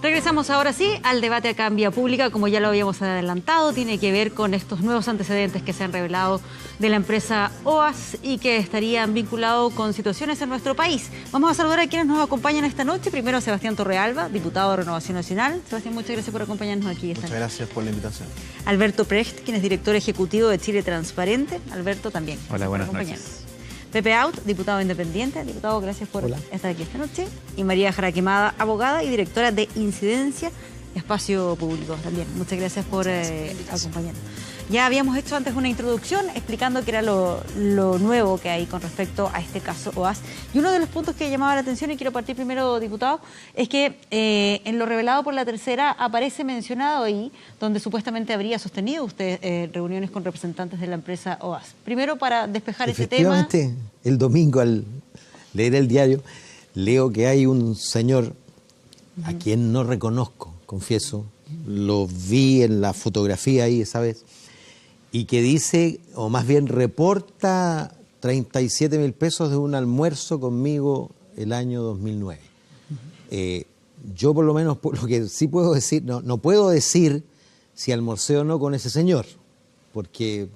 Regresamos ahora sí al debate acá en Vía Pública, como ya lo habíamos adelantado, tiene que ver con estos nuevos antecedentes que se han revelado de la empresa OAS y que estarían vinculados con situaciones en nuestro país. Vamos a saludar a quienes nos acompañan esta noche. Primero a Sebastián Torrealba, diputado de Renovación Nacional. Sebastián, muchas gracias por acompañarnos aquí esta noche. Muchas gracias por la invitación. Alberto Precht, quien es director ejecutivo de Chile Transparente. Alberto también. Hola, buenas noches. Pepe Out, diputado independiente. Diputado, gracias por estar aquí esta noche. Y María Jaraquemada, abogada y directora de Incidencia Espacio Público también. Muchas gracias por acompañarnos. Ya habíamos hecho antes una introducción explicando qué era lo nuevo que hay con respecto a este caso OAS. Y uno de los puntos que llamaba la atención, y quiero partir primero, diputado, es que en lo revelado por La Tercera aparece mencionado ahí donde supuestamente habría sostenido usted reuniones con representantes de la empresa OAS. Primero, para despejar ese tema. Efectivamente, el domingo al leer el diario, leo que hay un señor a quien no reconozco, confieso, lo vi en la fotografía ahí esa vez, y que dice, o más bien reporta 37.000 pesos de un almuerzo conmigo el año 2009. Yo por lo menos, por lo que sí puedo decir, no puedo decir si almorcé o no con ese señor, porque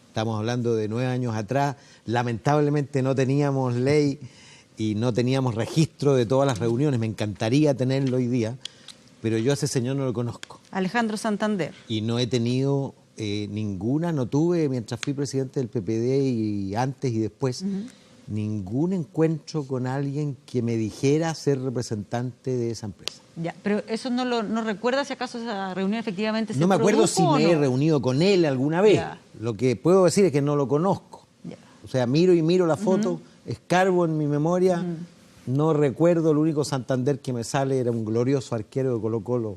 estamos hablando de 9 años atrás, lamentablemente no teníamos ley y no teníamos registro de todas las reuniones, me encantaría tenerlo hoy día, pero yo a ese señor no lo conozco. Alejandro Santander. Y no he tenido ninguna, no tuve, mientras fui presidente del PPD y antes y después, ningún encuentro con alguien que me dijera ser representante de esa empresa. Ya, pero eso no recuerda si acaso esa reunión efectivamente se No me acuerdo produjo, si me he no reunido con él alguna vez. Ya. Lo que puedo decir es que no lo conozco. Ya. O sea, miro la foto, escarbo en mi memoria, no recuerdo, el único Santander que me sale era un glorioso arquero de Colo-Colo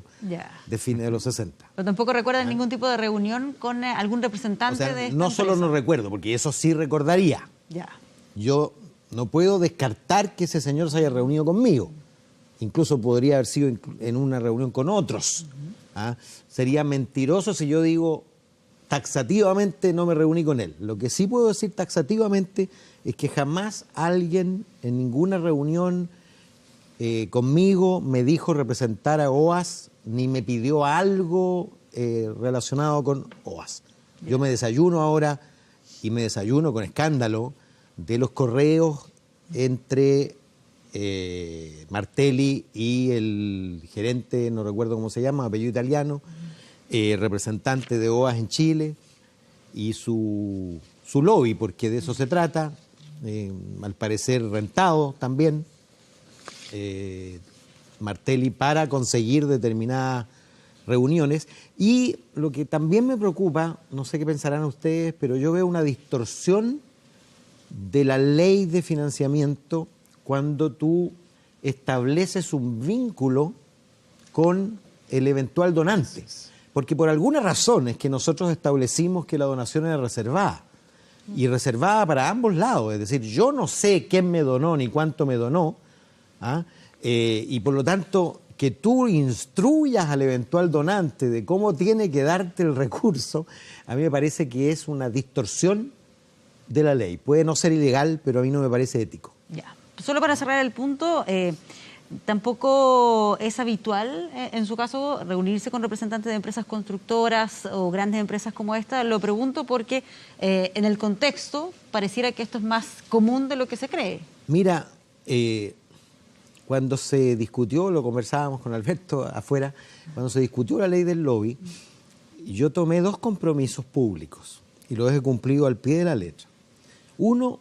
de fines de los 60. Pero tampoco recuerdan ningún tipo de reunión con algún representante O sea, de esta no solo empresa. no recuerdo, porque eso sí recordaría. Ya. Yo no puedo descartar que ese señor se haya reunido conmigo. Incluso podría haber sido en una reunión con otros. Sería mentiroso si yo digo taxativamente no me reuní con él. Lo que sí puedo decir taxativamente es que jamás alguien en ninguna reunión conmigo me dijo representar a OAS ni me pidió algo relacionado con OAS. Yo me desayuno ahora y me desayuno con escándalo de los correos entre Martelli y el gerente, no recuerdo cómo se llama, apellido italiano, representante de OAS en Chile y su lobby, porque de eso se trata, al parecer rentado también, Martelli para conseguir determinadas reuniones. Y lo que también me preocupa, no sé qué pensarán ustedes, pero yo veo una distorsión de la ley de financiamiento cuando tú estableces un vínculo con el eventual donante. Porque por alguna razón es que nosotros establecimos que la donación era reservada. Y reservada para ambos lados. Es decir, yo no sé quién me donó ni cuánto me donó. Y por lo tanto, que tú instruyas al eventual donante de cómo tiene que darte el recurso, a mí me parece que es una distorsión de la ley. Puede no ser ilegal, pero a mí no me parece ético. Ya. Solo para cerrar el punto, tampoco es habitual, en su caso, reunirse con representantes de empresas constructoras o grandes empresas como esta. Lo pregunto porque en el contexto pareciera que esto es más común de lo que se cree. Mira, cuando se discutió, lo conversábamos con Alberto afuera, cuando se discutió la ley del lobby, yo tomé 2 compromisos públicos y los he cumplido al pie de la letra. Uno,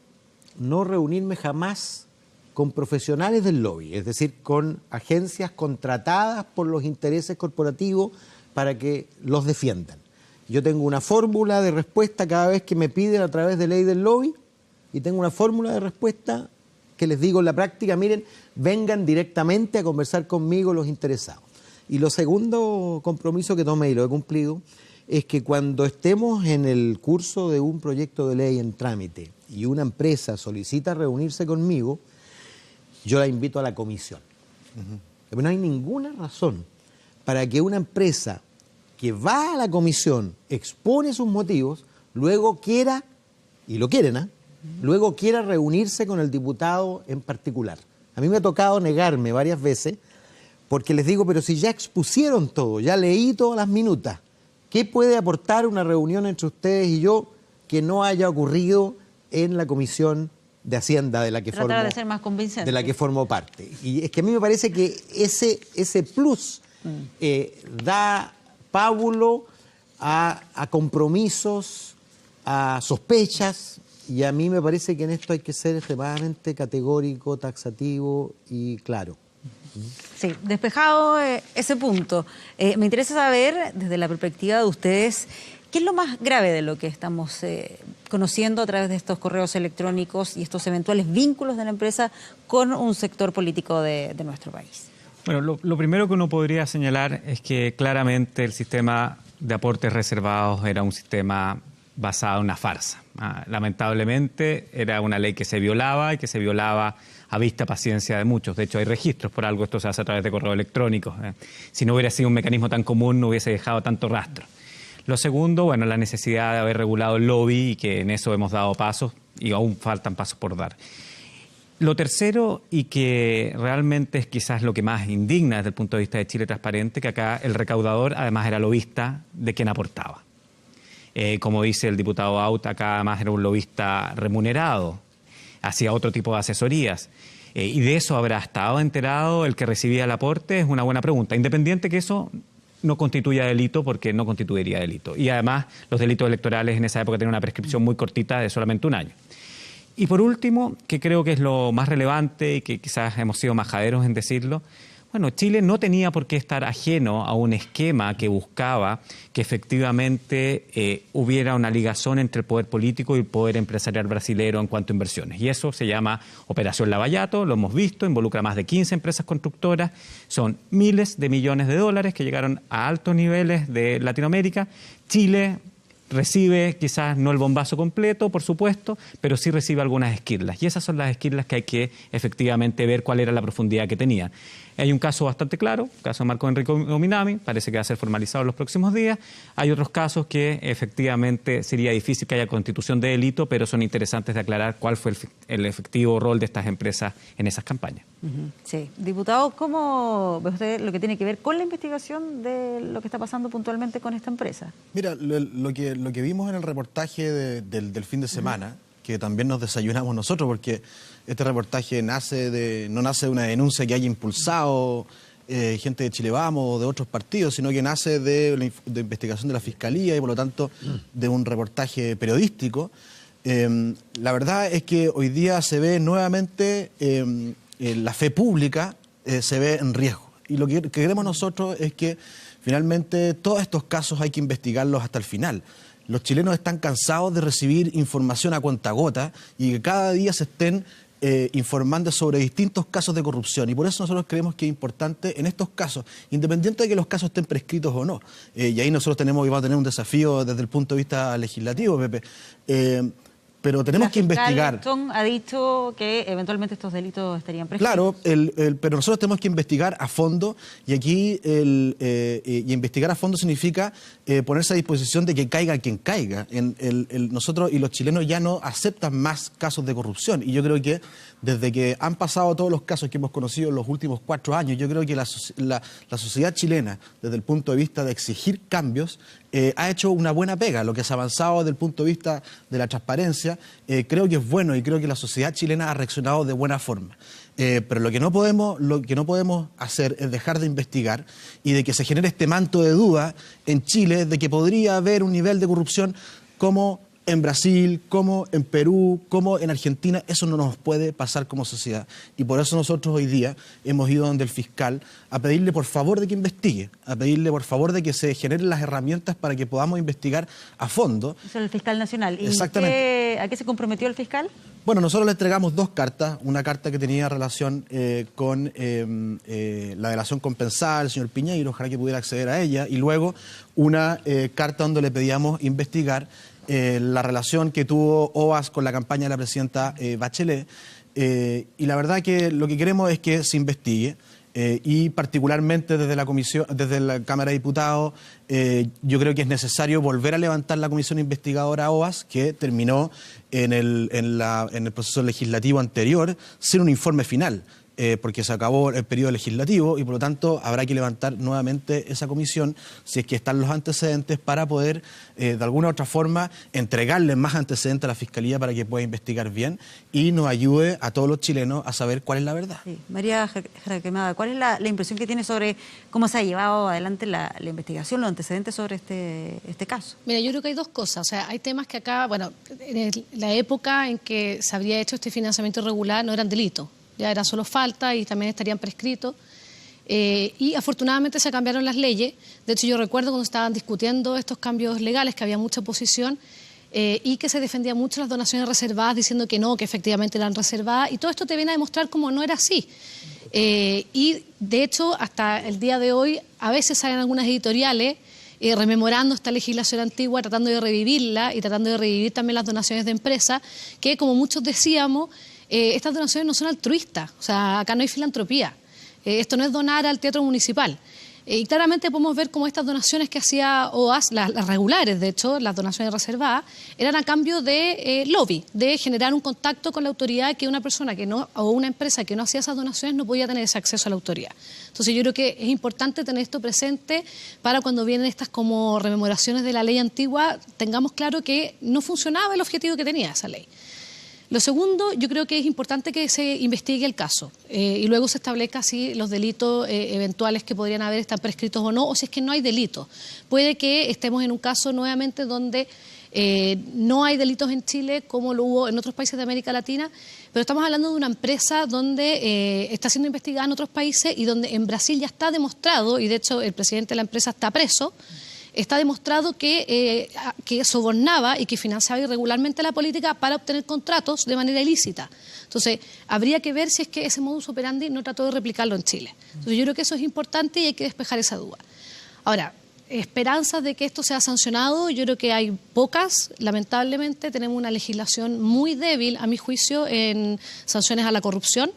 no reunirme jamás con profesionales del lobby, es decir, con agencias contratadas por los intereses corporativos para que los defiendan. Yo tengo una fórmula de respuesta cada vez que me piden a través de ley del lobby y tengo una fórmula de respuesta que les digo en la práctica, miren, vengan directamente a conversar conmigo los interesados. Y lo segundo compromiso que tomé y lo he cumplido es que cuando estemos en el curso de un proyecto de ley en trámite y una empresa solicita reunirse conmigo, yo la invito a la comisión. Pero no hay ninguna razón para que una empresa que va a la comisión, expone sus motivos, luego quiera, y lo quieren, luego quiera reunirse con el diputado en particular. A mí me ha tocado negarme varias veces porque les digo, pero si ya expusieron todo, ya leí todas las minutas, ¿qué puede aportar una reunión entre ustedes y yo que no haya ocurrido en la Comisión de Hacienda de la que tratar de ser más convincente, de la que formo parte? Y es que a mí me parece que ese plus da pábulo a compromisos, a sospechas, y a mí me parece que en esto hay que ser extremadamente categórico, taxativo y claro. Sí, despejado ese punto. Me interesa saber, desde la perspectiva de ustedes, ¿qué es lo más grave de lo que estamos conociendo a través de estos correos electrónicos y estos eventuales vínculos de la empresa con un sector político de nuestro país? Bueno, lo primero que uno podría señalar es que claramente el sistema de aportes reservados era un sistema basado en una farsa. Lamentablemente era una ley que se violaba y que se violaba a vista paciencia de muchos. De hecho, hay registros, por algo esto se hace a través de correo electrónico. Si no hubiera sido un mecanismo tan común, no hubiese dejado tanto rastro. Lo segundo, bueno, la necesidad de haber regulado el lobby y que en eso hemos dado pasos y aún faltan pasos por dar. Lo tercero, y que realmente es quizás lo que más indigna desde el punto de vista de Chile Transparente, que acá el recaudador además era lobista de quien aportaba. Como dice el diputado Aut, acá además era un lobista remunerado, hacía otro tipo de asesorías. Y de eso habrá estado enterado el que recibía el aporte, es una buena pregunta. Independiente que eso no constituya delito, porque no constituiría delito. Y además los delitos electorales en esa época tenían una prescripción muy cortita de solamente 1 año. Y por último, que creo que es lo más relevante y que quizás hemos sido majaderos en decirlo, bueno, Chile no tenía por qué estar ajeno a un esquema que buscaba que efectivamente hubiera una ligazón entre el poder político y el poder empresarial brasilero en cuanto a inversiones. Y eso se llama Operación Lavallato, lo hemos visto, involucra más de 15 empresas constructoras, son miles de millones de dólares que llegaron a altos niveles de Latinoamérica. Chile recibe quizás no el bombazo completo, por supuesto, pero sí recibe algunas esquirlas. Y esas son las esquirlas que hay que efectivamente ver cuál era la profundidad que tenían. Hay un caso bastante claro, el caso de Marco Enrico Ominami, parece que va a ser formalizado en los próximos días. Hay otros casos que efectivamente sería difícil que haya constitución de delito, pero son interesantes de aclarar cuál fue el efectivo rol de estas empresas en esas campañas. Sí. Diputado, ¿cómo ve usted lo que tiene que ver con la investigación de lo que está pasando puntualmente con esta empresa? Mira, lo que vimos en el reportaje del fin de semana, que también nos desayunamos nosotros, porque este reportaje no nace de una denuncia que haya impulsado gente de Chile Vamos o de otros partidos, sino que nace de investigación de la Fiscalía y por lo tanto de un reportaje periodístico. La verdad es que hoy día se ve nuevamente la fe pública se ve en riesgo. Y lo que queremos nosotros es que finalmente todos estos casos hay que investigarlos hasta el final. Los chilenos están cansados de recibir información a cuentagota y que cada día se estén informando sobre distintos casos de corrupción. Y por eso nosotros creemos que es importante en estos casos, independiente de que los casos estén prescritos o no, y ahí nosotros vamos a tener un desafío desde el punto de vista legislativo, Pepe, pero tenemos que investigar. Tom ha dicho que eventualmente estos delitos estarían prescritos. Claro, pero nosotros tenemos que investigar a fondo y aquí y investigar a fondo significa ponerse a disposición de que caiga quien caiga. Nosotros y los chilenos ya no aceptan más casos de corrupción y yo creo que desde que han pasado todos los casos que hemos conocido en los últimos 4 años, yo creo que la sociedad chilena, desde el punto de vista de exigir cambios, ha hecho una buena pega. Lo que se ha avanzado desde el punto de vista de la transparencia, creo que es bueno y creo que la sociedad chilena ha reaccionado de buena forma. Pero lo que no podemos hacer es dejar de investigar y de que se genere este manto de duda en Chile de que podría haber un nivel de corrupción como en Brasil, como en Perú, como en Argentina. Eso no nos puede pasar como sociedad. Y por eso nosotros hoy día hemos ido donde el fiscal a pedirle por favor de que investigue, a pedirle por favor de que se generen las herramientas para que podamos investigar a fondo. Eso es el fiscal nacional. ¿Y exactamente a qué se comprometió el fiscal? Bueno, nosotros le entregamos 2 cartas, una carta que tenía relación con la delación compensada del señor Piñeiro, ojalá que pudiera acceder a ella, y luego una carta donde le pedíamos investigar la relación que tuvo OAS con la campaña de la presidenta Bachelet, y la verdad que lo que queremos es que se investigue. Y particularmente desde la comisión, desde la Cámara de Diputados, yo creo que es necesario volver a levantar la comisión investigadora OAS, que terminó en el proceso legislativo anterior sin un informe final. porque se acabó el periodo legislativo y por lo tanto habrá que levantar nuevamente esa comisión si es que están los antecedentes para poder de alguna u otra forma entregarle más antecedentes a la Fiscalía para que pueda investigar bien y nos ayude a todos los chilenos a saber cuál es la verdad. Sí. María Jaraquemada, ¿cuál es la impresión que tiene sobre cómo se ha llevado adelante la investigación, los antecedentes sobre este caso? Mira, yo creo que hay dos cosas. O sea, hay temas que acá, bueno, en la época en que se habría hecho este financiamiento irregular no eran delitos. Ya era solo falta y también estarían prescritos. Y afortunadamente se cambiaron las leyes. De hecho, yo recuerdo cuando estaban discutiendo estos cambios legales que había mucha oposición y que se defendían mucho las donaciones reservadas diciendo que no, que efectivamente eran reservadas. Y todo esto te viene a demostrar cómo no era así. Y de hecho, hasta el día de hoy, a veces salen algunas editoriales rememorando esta legislación antigua, tratando de revivirla y tratando de revivir también las donaciones de empresas, que como muchos decíamos, estas donaciones no son altruistas, o sea, acá no hay filantropía. Esto no es donar al teatro municipal. Y claramente podemos ver cómo estas donaciones que hacía OAS, las regulares, de hecho, las donaciones reservadas, eran a cambio de lobby, de generar un contacto con la autoridad que una persona que no, o una empresa que no hacía esas donaciones no podía tener ese acceso a la autoridad. Entonces yo creo que es importante tener esto presente para cuando vienen estas como rememoraciones de la ley antigua, tengamos claro que no funcionaba el objetivo que tenía esa ley. Lo segundo, yo creo que es importante que se investigue el caso y luego se establezca si los delitos eventuales que podrían haber están prescritos o no, o si es que no hay delitos. Puede que estemos en un caso nuevamente donde no hay delitos en Chile como lo hubo en otros países de América Latina, pero estamos hablando de una empresa donde está siendo investigada en otros países y donde en Brasil ya está demostrado, y de hecho el presidente de la empresa está preso, está demostrado que sobornaba y que financiaba irregularmente la política para obtener contratos de manera ilícita. Entonces, habría que ver si es que ese modus operandi no trató de replicarlo en Chile. Entonces, yo creo que eso es importante y hay que despejar esa duda. Ahora, esperanzas de que esto sea sancionado, yo creo que hay pocas. Lamentablemente, tenemos una legislación muy débil, a mi juicio, en sanciones a la corrupción.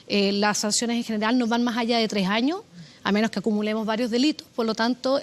Las sanciones en general no van más allá de 3 años, a menos que acumulemos varios delitos. Por lo tanto,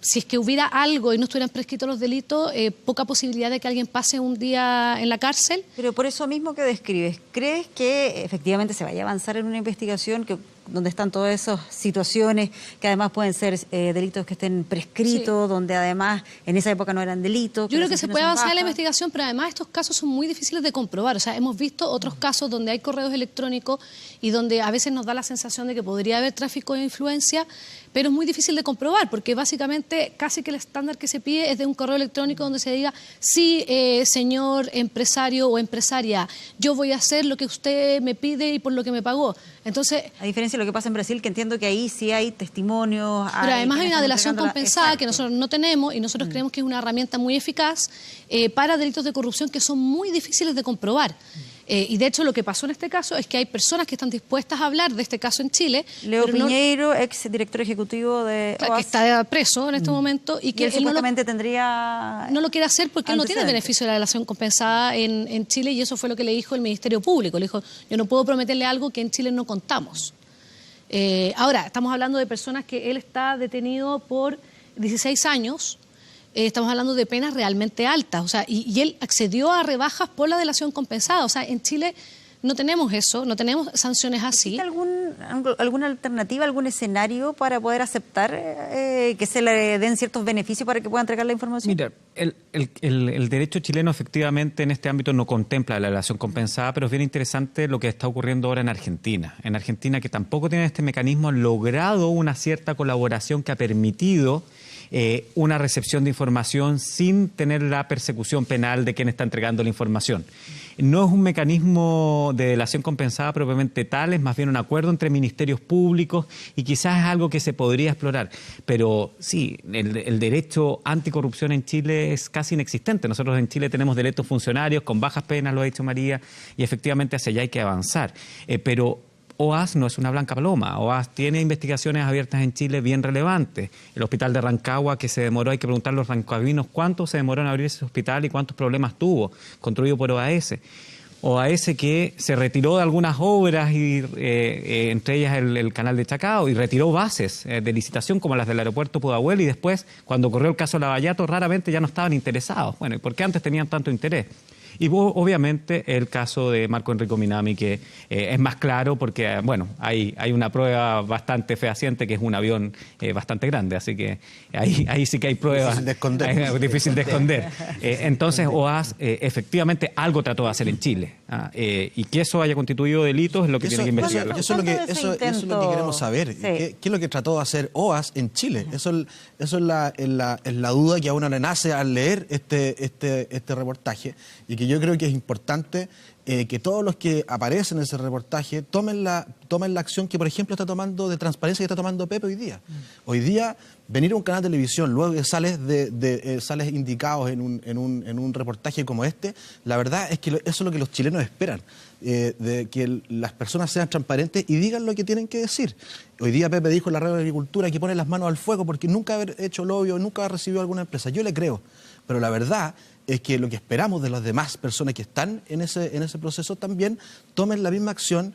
si es que hubiera algo y no estuvieran prescritos los delitos, poca posibilidad de que alguien pase un día en la cárcel. Pero por eso mismo que describes, ¿crees que efectivamente se vaya a avanzar en una investigación donde están todas esas situaciones que además pueden ser delitos que estén prescritos, sí, donde además en esa época no eran delitos? Yo creo que se puede avanzar en la investigación, pero además estos casos son muy difíciles de comprobar. O sea, hemos visto otros casos donde hay correos electrónicos y donde a veces nos da la sensación de que podría haber tráfico de influencia, pero es muy difícil de comprobar porque básicamente casi que el estándar que se pide es de un correo electrónico donde se diga, sí, señor empresario o empresaria, yo voy a hacer lo que usted me pide y por lo que me pagó. Entonces, a diferencia de lo que pasa en Brasil, que entiendo que ahí sí hay testimonios. Pero además hay una delación compensada que nosotros no tenemos y nosotros creemos que es una herramienta muy eficaz para delitos de corrupción que son muy difíciles de comprobar. Y de hecho lo que pasó en este caso es que hay personas que están dispuestas a hablar de este caso en Chile. Leo Piñeiro, ex director ejecutivo de OAS, que está preso en este momento y que él supuestamente no lo quiere hacer porque él no tiene beneficio de la delación compensada en Chile y eso fue lo que le dijo el Ministerio Público. Le dijo, yo no puedo prometerle algo que en Chile no contamos. Ahora, estamos hablando de personas que él está detenido por 16 años. Estamos hablando de penas realmente altas, o sea, y él accedió a rebajas por la delación compensada. O sea, en Chile no tenemos eso, no tenemos sanciones así. ¿Existe alguna alternativa, algún escenario para poder aceptar que se le den ciertos beneficios para que pueda entregar la información? Mira, el derecho chileno efectivamente en este ámbito no contempla la delación compensada, pero es bien interesante lo que está ocurriendo ahora en Argentina. En Argentina, que tampoco tiene este mecanismo, han logrado una cierta colaboración que ha permitido una recepción de información sin tener la persecución penal de quien está entregando la información. No es un mecanismo de delación compensada propiamente tal, es más bien un acuerdo entre ministerios públicos y quizás es algo que se podría explorar. Pero sí, el derecho anticorrupción en Chile es casi inexistente. Nosotros en Chile tenemos delitos funcionarios con bajas penas, lo ha dicho María, y efectivamente hacia allá hay que avanzar. Pero OAS no es una blanca paloma. OAS tiene investigaciones abiertas en Chile bien relevantes. El hospital de Rancagua, que se demoró, hay que preguntar a los rancaguinos cuánto se demoró en abrir ese hospital y cuántos problemas tuvo, construido por OAS. OAS que se retiró de algunas obras, y entre ellas el canal de Chacao, y retiró bases de licitación como las del aeropuerto Pudahuel, y después, cuando ocurrió el caso Lavallato, raramente ya no estaban interesados. Bueno, ¿y por qué antes tenían tanto interés? Y obviamente el caso de Marco Enrico Minami, que es más claro porque, bueno, hay una prueba bastante fehaciente que es un avión bastante grande, así que ahí sí que hay pruebas. Difícil de esconder. Difícil de esconder. Entonces, OAS efectivamente algo trató de hacer en Chile. Y que eso haya constituido delitos es lo que tiene que investigar. Eso es lo que queremos saber. Sí. ¿Qué es lo que trató de hacer OAS en Chile? Eso es la duda que a uno le nace al leer este reportaje, y que yo creo que es importante que todos los que aparecen en ese reportaje tomen la acción que, por ejemplo, está tomando de transparencia, que está tomando Pepe hoy día. Hoy día, venir a un canal de televisión, luego que sales sales indicados en un reportaje como este, la verdad es que eso es lo que los chilenos esperan, de que las personas sean transparentes y digan lo que tienen que decir. Hoy día Pepe dijo en la radio de Agricultura que pone las manos al fuego porque nunca haber hecho lobby o nunca haber recibido alguna empresa. Yo le creo, pero la verdad es que lo que esperamos de las demás personas que están en ese proceso también tomen la misma acción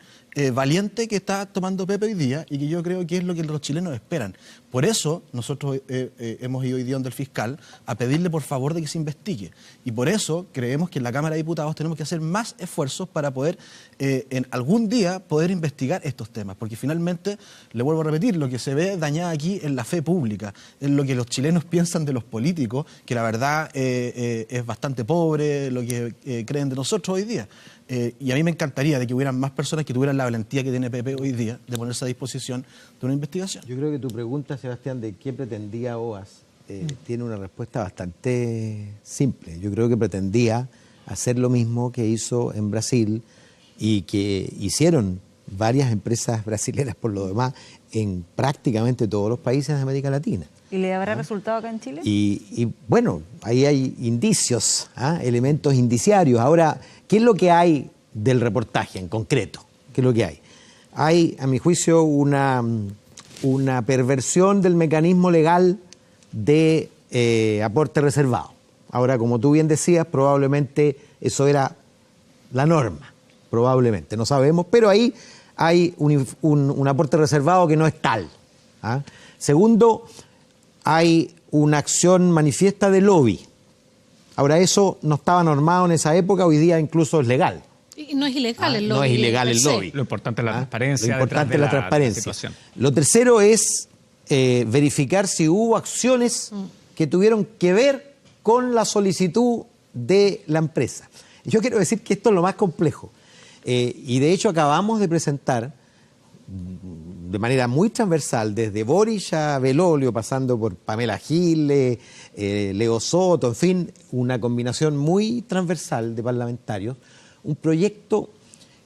valiente que está tomando Pepe hoy día, y que yo creo que es lo que los chilenos esperan. Por eso nosotros hemos ido hoy día donde el fiscal a pedirle por favor de que se investigue, y por eso creemos que en la Cámara de Diputados tenemos que hacer más esfuerzos para poder en algún día poder investigar estos temas, porque finalmente, le vuelvo a repetir, lo que se ve dañada aquí es la fe pública, es lo que los chilenos piensan de los políticos, que la verdad es bastante pobre lo que creen de nosotros hoy día. Y a mí me encantaría de que hubieran más personas que tuvieran la valentía que tiene Pepe hoy día de ponerse a disposición de una investigación. Yo creo que tu pregunta, Sebastián, de qué pretendía OAS, tiene una respuesta bastante simple. Yo creo que pretendía hacer lo mismo que hizo en Brasil y que hicieron varias empresas brasileras por lo demás en prácticamente todos los países de América Latina. ¿Y le habrá resultado acá en Chile? Y bueno, ahí hay indicios, elementos indiciarios. Ahora, ¿qué es lo que hay del reportaje en concreto? ¿Qué es lo que hay? Hay, a mi juicio, una perversión del mecanismo legal de aporte reservado. Ahora, como tú bien decías, probablemente eso era la norma, probablemente, no sabemos, pero ahí hay un aporte reservado que no es tal. Segundo, hay una acción manifiesta de lobby. Ahora, eso no estaba normado en esa época, hoy día incluso es legal. Y no es ilegal el lobby. No es ilegal el lobby. Lo importante es la transparencia. Lo importante es la transparencia. Situación. Lo tercero es verificar si hubo acciones que tuvieron que ver con la solicitud de la empresa. Yo quiero decir que esto es lo más complejo. Y de hecho acabamos de presentar de manera muy transversal, desde Boris a Belolio, pasando por Pamela Giles, Leo Soto, en fin, una combinación muy transversal de parlamentarios, un proyecto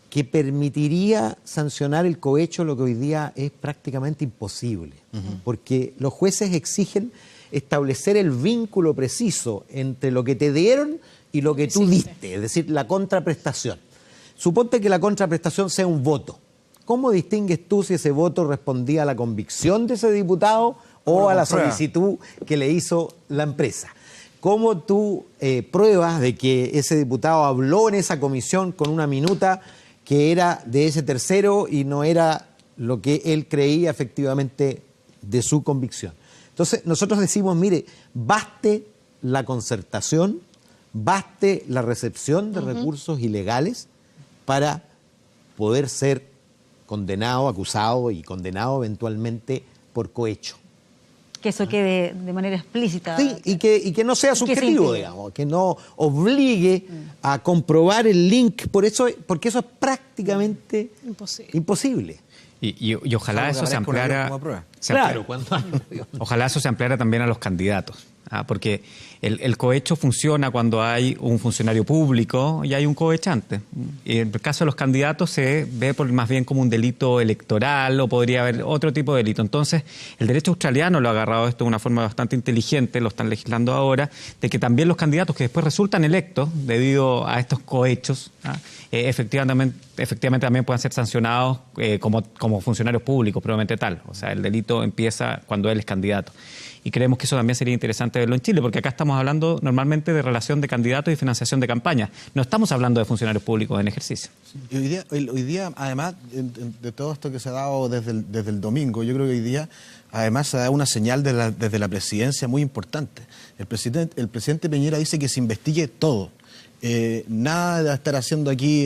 que permitiría sancionar el cohecho, lo que hoy día es prácticamente imposible, porque los jueces exigen establecer el vínculo preciso entre lo que te dieron y lo que tú diste, es decir, la contraprestación. Suponte que la contraprestación sea un voto. ¿Cómo distingues tú si ese voto respondía a la convicción de ese diputado o a la solicitud que le hizo la empresa? ¿Cómo tú pruebas de que ese diputado habló en esa comisión con una minuta que era de ese tercero y no era lo que él creía efectivamente de su convicción? Entonces nosotros decimos, mire, baste la concertación, baste la recepción de recursos ilegales para poder ser condenado, acusado y condenado eventualmente por cohecho. Que eso quede de manera explícita. Sí, y que no sea subjetivo, digamos, que no obligue a comprobar el link, porque eso es prácticamente imposible. Y ojalá eso se ampliara. Ojalá eso se ampliara también a los candidatos. Porque el cohecho funciona cuando hay un funcionario público y hay un cohechante. Y en el caso de los candidatos se ve más bien como un delito electoral o podría haber otro tipo de delito. Entonces, el derecho australiano lo ha agarrado esto de una forma bastante inteligente, lo están legislando ahora, de que también los candidatos que después resultan electos debido a estos cohechos, efectivamente también puedan ser sancionados como funcionarios públicos, probablemente tal. O sea, el delito empieza cuando él es candidato. Y creemos que eso también sería interesante verlo en Chile, porque acá estamos hablando normalmente de relación de candidatos y financiación de campañas. No estamos hablando de funcionarios públicos en ejercicio. Y hoy día, además de todo esto que se ha dado desde el domingo, yo creo que hoy día, además, se da una señal desde la presidencia muy importante. El presidente Piñera dice que se investigue todo. Nada de estar haciendo aquí,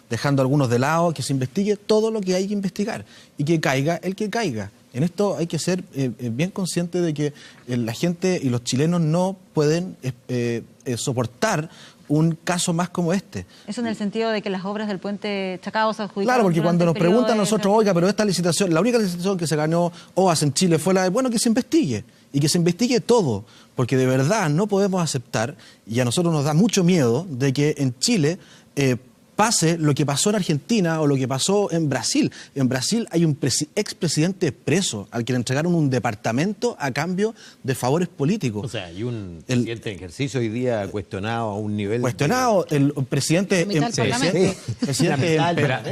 dejando a algunos de lado, que se investigue todo lo que hay que investigar y que caiga el que caiga. En esto hay que ser bien consciente de que la gente y los chilenos no pueden soportar un caso más como este. Eso en el sentido de que las obras del puente Chacao se adjudicaron. Claro, porque cuando nos preguntan a de... nosotros, oiga, pero esta licitación, la única licitación que se ganó OAS en Chile fue la de, bueno, que se investigue. Y que se investigue todo, porque de verdad no podemos aceptar, y a nosotros nos da mucho miedo, de que en Chile pase lo que pasó en Argentina o lo que pasó en Brasil. En Brasil hay un expresidente preso al que le entregaron un departamento a cambio de favores políticos. O sea, hay un presidente en ejercicio hoy día cuestionado a un nivel... Cuestionado, el presidente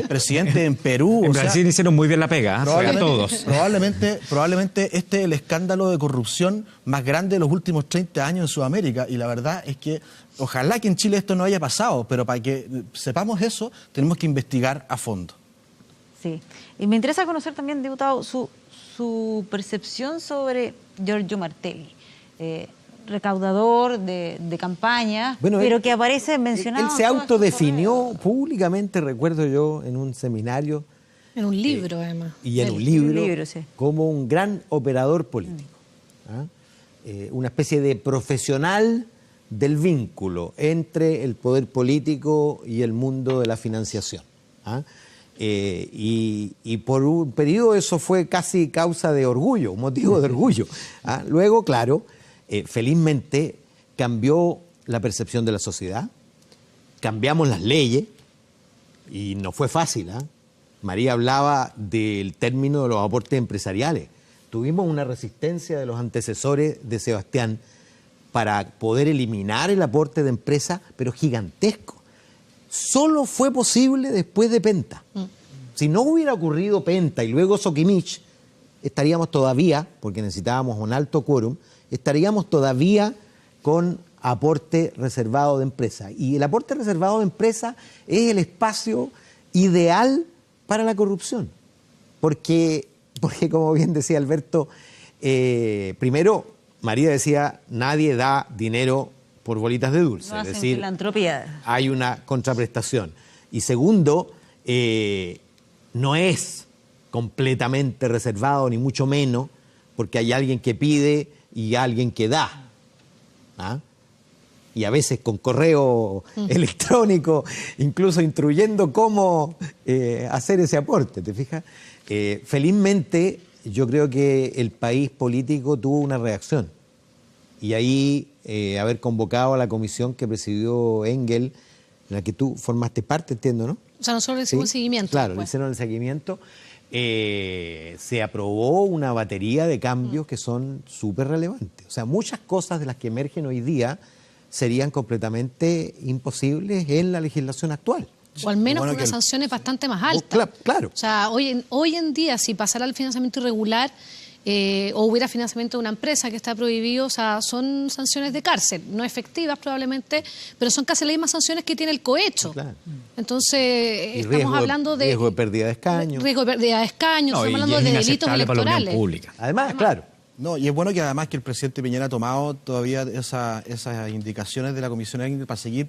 presidente en Perú. En Brasil hicieron muy bien la pega, todos. Probablemente este es el escándalo de corrupción más grande de los últimos 30 años en Sudamérica, y la verdad es que ojalá que en Chile esto no haya pasado, pero para que sepamos eso, tenemos que investigar a fondo. Sí. Y me interesa conocer también, diputado, su percepción sobre Giorgio Martelli, recaudador de campaña, bueno, pero que aparece mencionado... Él se autodefinió públicamente, recuerdo yo, en un seminario. En un libro, además. Y en un libro sí, como un gran operador político. Una especie de profesional del vínculo entre el poder político y el mundo de la financiación. Y por un periodo eso fue casi causa de orgullo, un motivo de orgullo. Luego, claro, felizmente cambió la percepción de la sociedad, cambiamos las leyes y no fue fácil. María hablaba del término de los aportes empresariales. Tuvimos una resistencia de los antecesores de Sebastián para poder eliminar el aporte de empresa, pero gigantesco. Solo fue posible después de Penta. Si no hubiera ocurrido Penta y luego Soquimich, estaríamos todavía, porque necesitábamos un alto quórum, estaríamos todavía con aporte reservado de empresa. Y el aporte reservado de empresa es el espacio ideal para la corrupción. Porque como bien decía Alberto, primero, María decía, nadie da dinero por bolitas de dulce. No, es decir, filantropía. Hay una contraprestación. Y segundo, no es completamente reservado, ni mucho menos, porque hay alguien que pide y alguien que da. Y a veces con correo electrónico, incluso instruyendo cómo hacer ese aporte, ¿te fijas? Felizmente, yo creo que el país político tuvo una reacción. Y ahí haber convocado a la comisión que presidió Engel, en la que tú formaste parte, entiendo, ¿no? O sea, nosotros le hicimos el seguimiento. Claro, le hicieron el seguimiento. Se aprobó una batería de cambios que son súper relevantes. O sea, muchas cosas de las que emergen hoy día serían completamente imposibles en la legislación actual. O al menos con unas sanciones bastante más altas. Claro. O sea, hoy en día, si pasara el financiamiento irregular o hubiera financiamiento de una empresa que está prohibido, o sea, son sanciones de cárcel, no efectivas probablemente, pero son casi las mismas sanciones que tiene el cohecho. Claro. Entonces, estamos hablando de... Riesgo de pérdida de escaños. Riesgo de pérdida de escaños, estamos hablando de delitos electorales. Además, claro. No, y es bueno que además que el presidente Piñera ha tomado todavía esas indicaciones de la Comisión Engel para seguir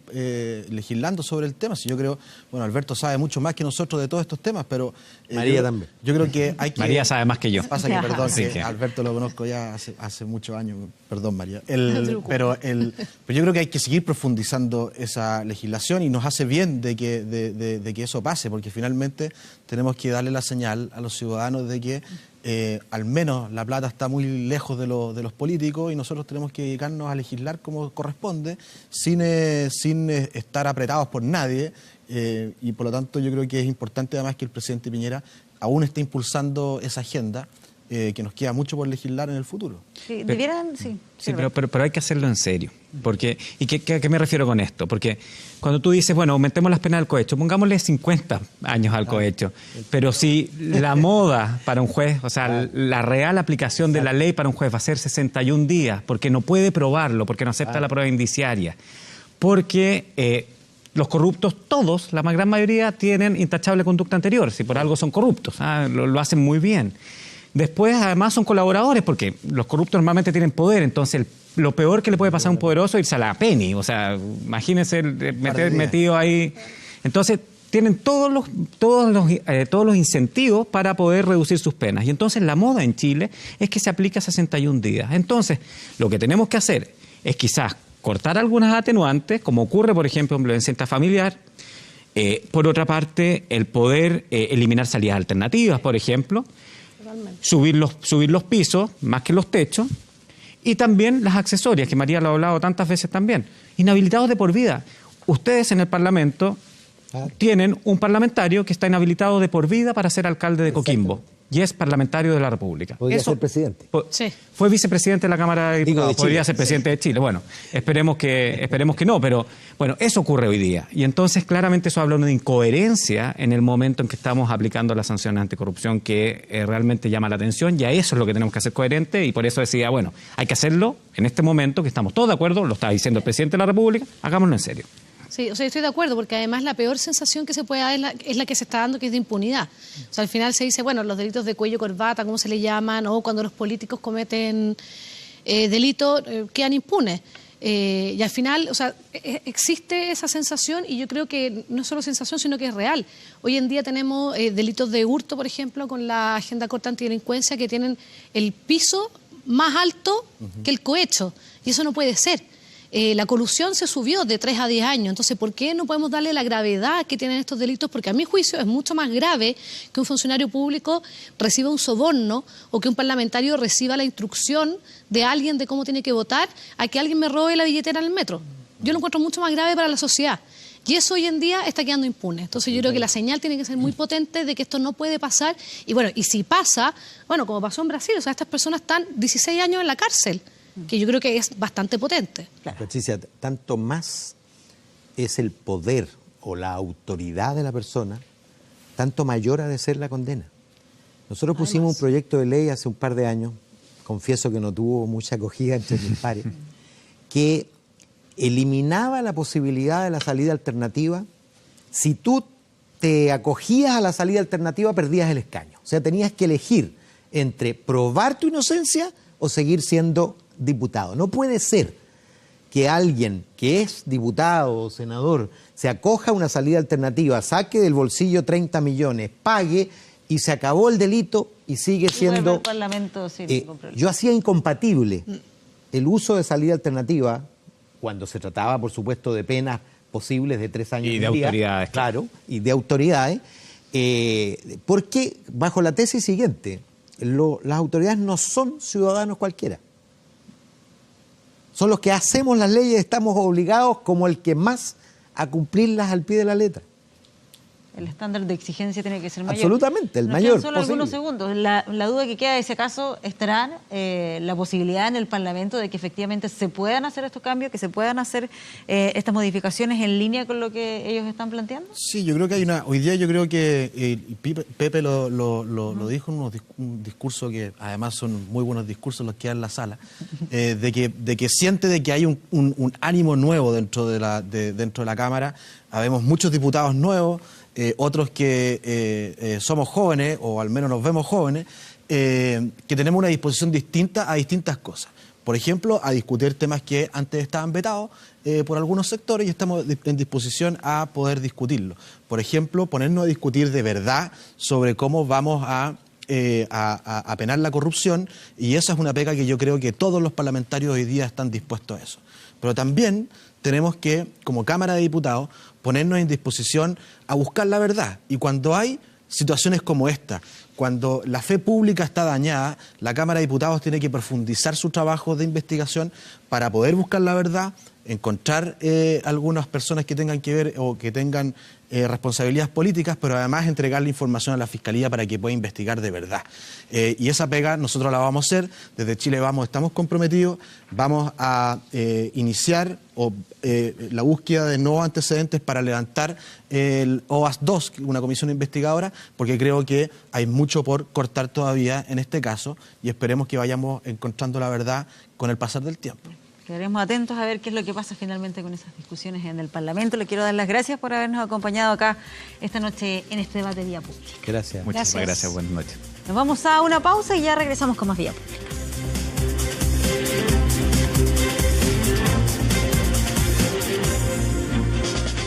legislando sobre el tema. Si yo creo, bueno, Alberto sabe mucho más que nosotros de todos estos temas, pero... María también. Yo creo que hay que... María sabe más que yo. Pasa que, perdón, que Alberto lo conozco ya hace muchos años. Perdón, María. Pero yo creo que hay que seguir profundizando esa legislación y nos hace bien de que eso pase, porque finalmente tenemos que darle la señal a los ciudadanos de que al menos la plata está muy lejos de los políticos y nosotros tenemos que dedicarnos a legislar como corresponde, sin estar apretados por nadie, y por lo tanto yo creo que es importante además que el presidente Piñera aún esté impulsando esa agenda, que nos queda mucho por legislar en el futuro. Sí, debieran, sí. Sí, pero hay que hacerlo en serio. Porque, ¿y qué me refiero con esto? Porque cuando tú dices, bueno, aumentemos las penas del cohecho, pongámosle 50 años al cohecho, pero si la moda para un juez, o sea, la real aplicación de la ley para un juez va a ser 61 días, porque no puede probarlo, porque no acepta la prueba indiciaria, porque... los corruptos, todos, la gran mayoría, tienen intachable conducta anterior, si por algo son corruptos, lo hacen muy bien. Después, además, son colaboradores, porque los corruptos normalmente tienen poder, entonces lo peor que le puede pasar a un poderoso es irse a la penny. O sea, imagínense metido ahí. Entonces, tienen todos los incentivos para poder reducir sus penas. Y entonces la moda en Chile es que se aplica 61 días. Entonces, lo que tenemos que hacer es quizás cortar algunas atenuantes, como ocurre, por ejemplo, en violencia intrafamiliar. Por otra parte, el poder eliminar salidas alternativas, por ejemplo. Subir los pisos más que los techos. Y también las accesorias, que María lo ha hablado tantas veces también. Inhabilitados de por vida. Ustedes en el Parlamento tienen un parlamentario que está inhabilitado de por vida para ser alcalde de Coquimbo. Y es parlamentario de la República. Podría ser presidente. Sí. Fue vicepresidente de la Cámara de Diputados. Podría ser presidente de Chile. Bueno, esperemos que no, pero bueno, eso ocurre hoy día. Y entonces claramente eso habla de una incoherencia en el momento en que estamos aplicando las sanciones anticorrupción que realmente llama la atención, y a eso es lo que tenemos que hacer coherente, y por eso decía, bueno, hay que hacerlo en este momento que estamos todos de acuerdo, lo está diciendo el presidente de la República, hagámoslo en serio. Sí, o sea, estoy de acuerdo, porque además la peor sensación que se puede dar es la que se está dando, que es de impunidad. O sea, al final se dice, bueno, los delitos de cuello, corbata, ¿cómo se le llaman? O cuando los políticos cometen delitos, quedan impunes. Y al final, o sea, existe esa sensación, y yo creo que no es solo sensación, sino que es real. Hoy en día tenemos delitos de hurto, por ejemplo, con la agenda corta antidelincuencia, que tienen el piso más alto que el cohecho, y eso no puede ser. La colusión se subió de 3 a 10 años. Entonces, ¿por qué no podemos darle la gravedad que tienen estos delitos? Porque a mi juicio es mucho más grave que un funcionario público reciba un soborno o que un parlamentario reciba la instrucción de alguien de cómo tiene que votar a que alguien me robe la billetera en el metro. Yo lo encuentro mucho más grave para la sociedad. Y eso hoy en día está quedando impune. Entonces yo creo que la señal tiene que ser muy potente de que esto no puede pasar. Y bueno, y si pasa, bueno, como pasó en Brasil, o sea, estas personas están 16 años en la cárcel, que yo creo que es bastante potente. Claro. Patricia, tanto más es el poder o la autoridad de la persona, tanto mayor ha de ser la condena. Nosotros pusimos un proyecto de ley hace un par de años, confieso que no tuvo mucha acogida entre mis pares, que eliminaba la posibilidad de la salida alternativa. Si tú te acogías a la salida alternativa, perdías el escaño. O sea, tenías que elegir entre probar tu inocencia o seguir siendo diputado. No puede ser que alguien que es diputado o senador se acoja a una salida alternativa, saque del bolsillo 30 millones, pague y se acabó el delito y sigue siendo... El Parlamento sin ningún problema. Yo hacía incompatible el uso de salida alternativa cuando se trataba, por supuesto, de penas posibles de 3 años y de autoridades. Claro, y de autoridades, porque bajo la tesis siguiente, las autoridades no son ciudadanos cualquiera. Son los que hacemos las leyes, estamos obligados como el que más a cumplirlas al pie de la letra. El estándar de exigencia tiene que ser mayor. Absolutamente, el Nos mayor quedan solo posible. algunos segundos. La duda que queda de ese caso, ¿estará la posibilidad en el Parlamento de que efectivamente se puedan hacer estos cambios, que se puedan hacer estas modificaciones en línea con lo que ellos están planteando? Sí, yo creo que hay una... Hoy día yo creo que Pepe lo dijo en un discurso que además son muy buenos discursos los que hay en la sala, de que siente de que hay un ánimo nuevo dentro de la Cámara. Habemos muchos diputados nuevos, otros que somos jóvenes, o al menos nos vemos jóvenes, que tenemos una disposición distinta a distintas cosas. Por ejemplo, a discutir temas que antes estaban vetados por algunos sectores y estamos en disposición a poder discutirlo. Por ejemplo, ponernos a discutir de verdad sobre cómo vamos a penar la corrupción, y esa es una pega que yo creo que todos los parlamentarios hoy día están dispuestos a eso. Pero también tenemos que, como Cámara de Diputados, ponernos en disposición a buscar la verdad. Y cuando hay situaciones como esta, cuando la fe pública está dañada, la Cámara de Diputados tiene que profundizar su trabajo de investigación para poder buscar la verdad, encontrar algunas personas que tengan que ver o que tengan responsabilidades políticas, pero además entregarle información a la Fiscalía para que pueda investigar de verdad. Y esa pega nosotros la vamos a hacer. Desde Chile Vamos estamos comprometidos, vamos a iniciar la búsqueda de nuevos antecedentes para levantar el OAS 2, una comisión investigadora, porque creo que hay mucho por cortar todavía en este caso y esperemos que vayamos encontrando la verdad con el pasar del tiempo. Quedaremos atentos a ver qué es lo que pasa finalmente con esas discusiones en el Parlamento. Le quiero dar las gracias por habernos acompañado acá esta noche en este debate Vía Pública. Gracias. Muchísimas gracias. Buenas noches. Nos vamos a una pausa y ya regresamos con más Vía Pública.